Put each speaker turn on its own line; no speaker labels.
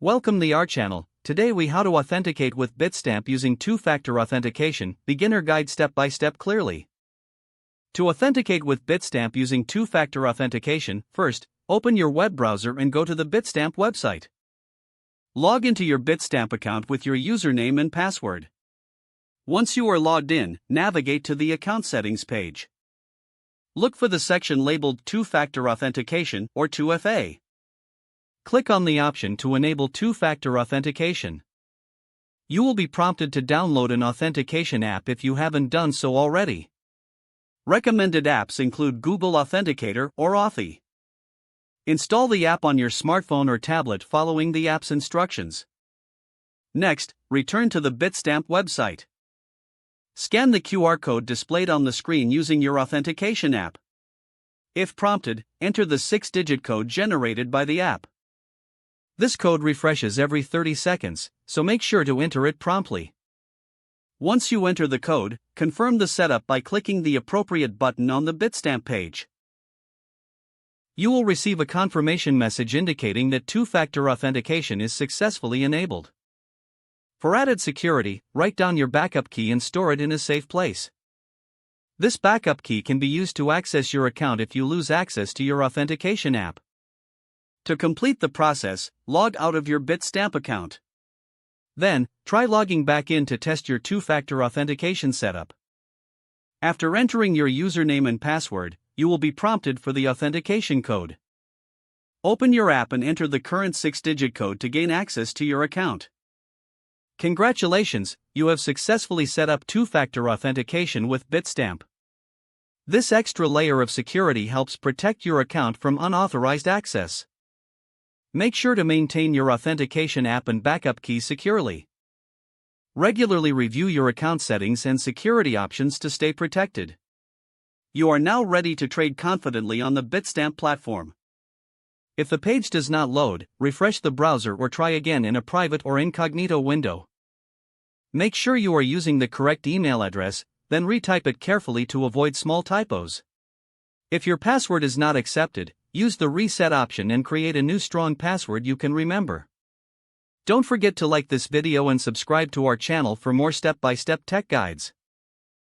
Welcome to our channel. Today we how to authenticate with Bitstamp using two-factor authentication, beginner guide step by step clearly. To authenticate with Bitstamp using two-factor authentication, first, open your web browser and go to the Bitstamp website. Log into your Bitstamp account with your username and password. Once you are logged in, navigate to the account settings page. Look for the section labeled two-factor authentication or 2FA. Click on the option to enable two-factor authentication. You will be prompted to download an authentication app if you haven't done so already. Recommended apps include Google Authenticator or Authy. Install the app on your smartphone or tablet following the app's instructions. Next, return to the Bitstamp website. Scan the QR code displayed on the screen using your authentication app. If prompted, enter the 6-digit code generated by the app. This code refreshes every 30 seconds, so make sure to enter it promptly. Once you enter the code, confirm the setup by clicking the appropriate button on the Bitstamp page. You will receive a confirmation message indicating that two-factor authentication is successfully enabled. For added security, write down your backup key and store it in a safe place. This backup key can be used to access your account if you lose access to your authentication app. To complete the process, log out of your Bitstamp account. Then, try logging back in to test your two-factor authentication setup. After entering your username and password, you will be prompted for the authentication code. Open your app and enter the current 6-digit code to gain access to your account. Congratulations, you have successfully set up two-factor authentication with Bitstamp. This extra layer of security helps protect your account from unauthorized access. Make sure to maintain your authentication app and backup key securely. Regularly review your account settings and security options to stay protected. You are now ready to trade confidently on the Bitstamp platform. If the page does not load, refresh the browser or try again in a private or incognito window. Make sure you are using the correct email address, then retype it carefully to avoid small typos. If your password is not accepted, use the reset option and create a new strong password you can remember. Don't forget to like this video and subscribe to our channel for more step-by-step tech guides.